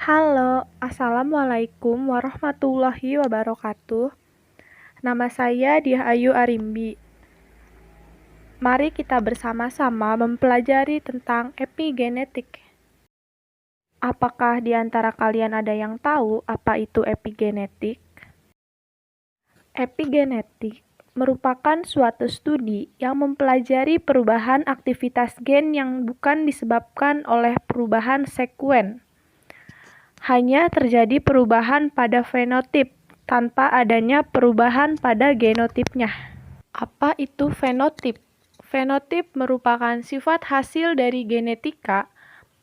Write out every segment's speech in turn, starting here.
Halo, Assalamualaikum warahmatullahi wabarakatuh. Nama saya Diah Ayu Arimbi. Mari kita bersama-sama mempelajari tentang epigenetik. Apakah di antara kalian ada yang tahu apa itu epigenetik? Epigenetik merupakan suatu studi yang mempelajari perubahan aktivitas gen yang bukan disebabkan oleh perubahan sekuen. Hanya terjadi perubahan pada fenotip tanpa adanya perubahan pada genotipnya. Apa itu fenotip? Fenotip merupakan sifat hasil dari genetika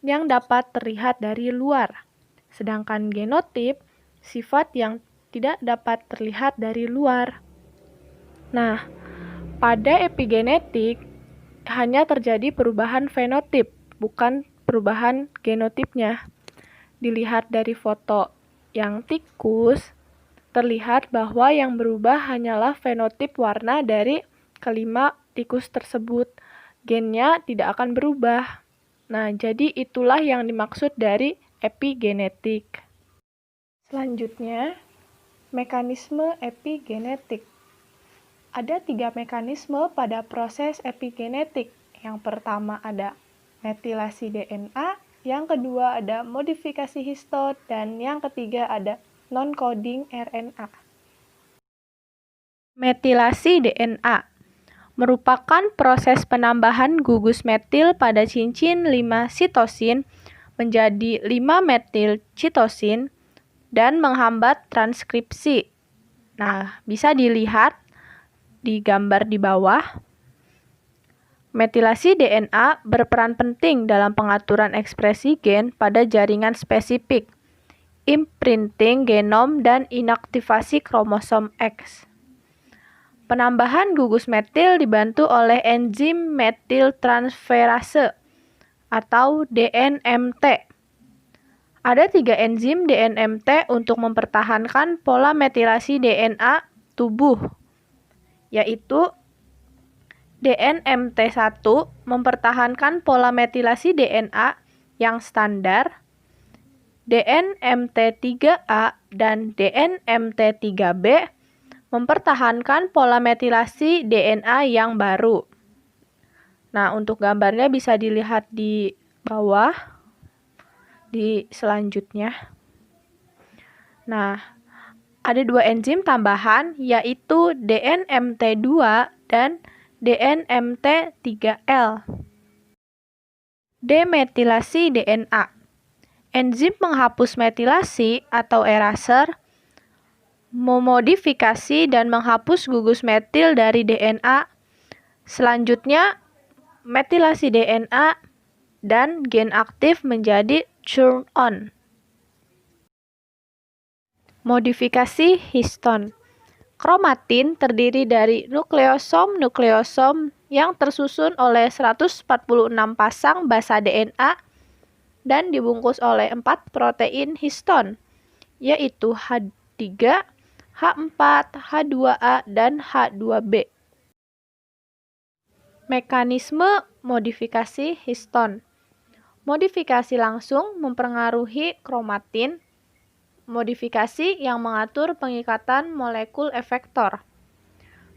yang dapat terlihat dari luar. Sedangkan genotip, sifat yang tidak dapat terlihat dari luar. Nah, pada epigenetik hanya terjadi perubahan fenotip, bukan perubahan genotipnya. Dilihat dari foto yang tikus, terlihat bahwa yang berubah hanyalah fenotip warna dari kelima tikus tersebut. Gennya tidak akan berubah. Nah, jadi itulah yang dimaksud dari epigenetik. Selanjutnya, mekanisme epigenetik. Ada 3 mekanisme pada proses epigenetik. Yang pertama ada metilasi DNA, yang kedua ada modifikasi histon, dan yang ketiga ada non-coding RNA. Metilasi DNA merupakan proses penambahan gugus metil pada cincin 5 sitosin menjadi 5 metil citosin dan menghambat transkripsi. Nah, bisa dilihat di gambar di bawah. Metilasi DNA berperan penting dalam pengaturan ekspresi gen pada jaringan spesifik, imprinting genom, dan inaktivasi kromosom X. Penambahan gugus metil dibantu oleh enzim metiltransferase atau DNMT. Ada 3 enzim DNMT untuk mempertahankan pola metilasi DNA tubuh, yaitu DNMT1 mempertahankan pola metilasi DNA yang standar, DNMT3A dan DNMT3B mempertahankan pola metilasi DNA yang baru. Nah, untuk gambarnya bisa dilihat di bawah, di selanjutnya. Nah, ada 2 enzim tambahan, yaitu DNMT2 dan DNMT3L. Demetilasi DNA. Enzim penghapus metilasi atau eraser memodifikasi dan menghapus gugus metil dari DNA. Selanjutnya, metilasi DNA dan gen aktif menjadi turn on. Modifikasi histon. Kromatin terdiri dari nukleosom yang tersusun oleh 146 pasang basa DNA dan dibungkus oleh 4 protein histon, yaitu H3, H4, H2A, dan H2B. Mekanisme modifikasi histon. Modifikasi langsung mempengaruhi kromatin. Modifikasi yang mengatur pengikatan molekul efektor.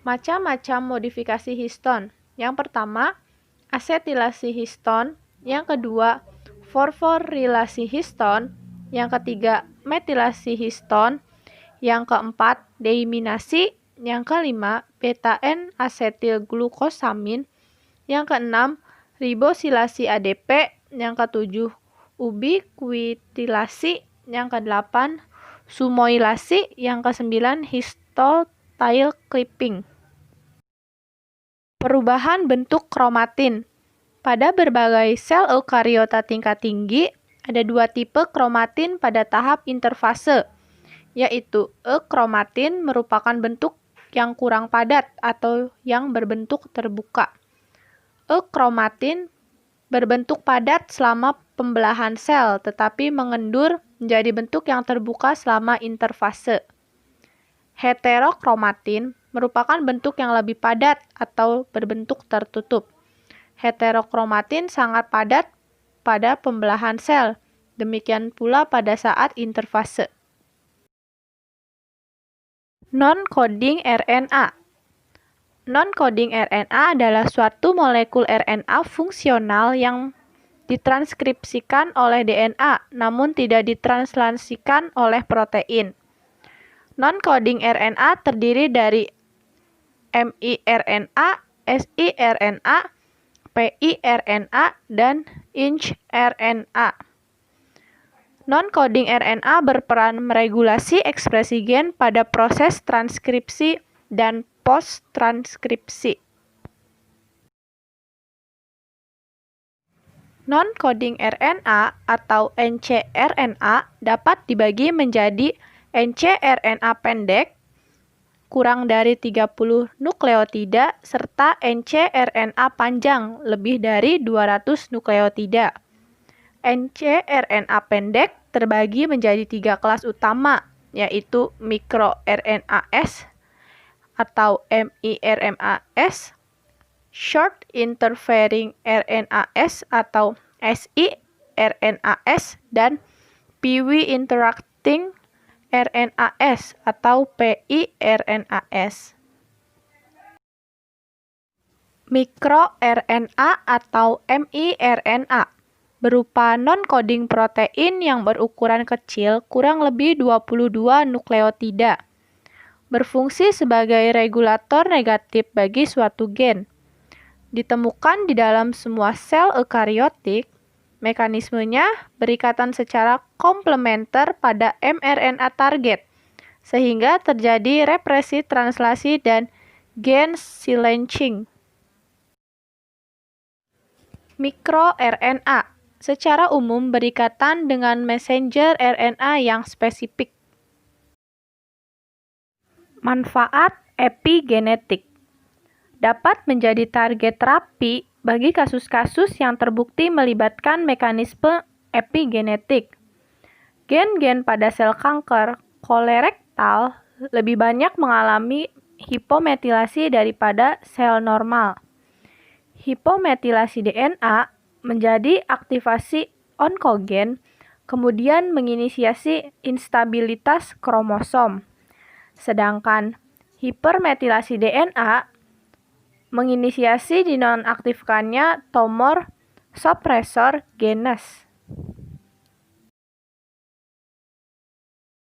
Macam-macam modifikasi histon. Yang pertama, asetilasi histon. Yang kedua, fosforilasi histon. Yang ketiga, metilasi histon. Yang keempat, deiminasi. Yang kelima, beta-N-asetilglukosamin. Yang keenam, ribosilasi ADP. Yang ketujuh, ubiquitinasi. Yang kedelapan, sumoilasi. Yang kesembilan, histotyl clipping. Perubahan bentuk kromatin. Pada berbagai sel eukariota tingkat tinggi, ada 2 tipe kromatin pada tahap interfase, yaitu eukromatin merupakan bentuk yang kurang padat atau yang berbentuk terbuka. Eukromatin berbentuk padat selama pembelahan sel, tetapi mengendur menjadi bentuk yang terbuka selama interfase. Heterokromatin merupakan bentuk yang lebih padat atau berbentuk tertutup. Heterokromatin sangat padat pada pembelahan sel, Demikian pula pada saat interfase. Non-coding RNA. Non-coding RNA adalah suatu molekul RNA fungsional yang ditranskripsikan oleh DNA, namun tidak ditranslasikan oleh protein. Non-coding RNA terdiri dari miRNA, siRNA, piRNA, dan incRNA. Non-coding RNA berperan meregulasi ekspresi gen pada proses transkripsi dan post-transkripsi. Non-coding RNA atau ncRNA dapat dibagi menjadi ncRNA pendek, kurang dari 30 nukleotida, serta ncRNA panjang, lebih dari 200 nukleotida. ncRNA pendek terbagi menjadi 3 kelas utama, yaitu microRNAs atau miRNAs, short interfering RNAs atau siRNAs, dan PIWI interacting RNAs atau piRNAs. MicroRNA atau miRNA berupa non-coding protein yang berukuran kecil, kurang lebih 22 nukleotida. Berfungsi sebagai regulator negatif bagi suatu gen. Ditemukan di dalam semua sel eukariotik. Mekanismenya berikatan secara komplementer pada mRNA target, sehingga terjadi represi translasi dan gen silencing. MicroRNA secara umum berikatan dengan messenger RNA yang spesifik. Manfaat epigenetik dapat menjadi target terapi bagi kasus-kasus yang terbukti melibatkan mekanisme epigenetik. Gen-gen pada sel kanker kolorektal lebih banyak mengalami hipometilasi daripada sel normal. Hipometilasi DNA menjadi aktivasi onkogen, kemudian menginisiasi instabilitas kromosom. Sedangkan hipermetilasi DNA menginisiasi dinonaktifkannya tumor suppressor genes.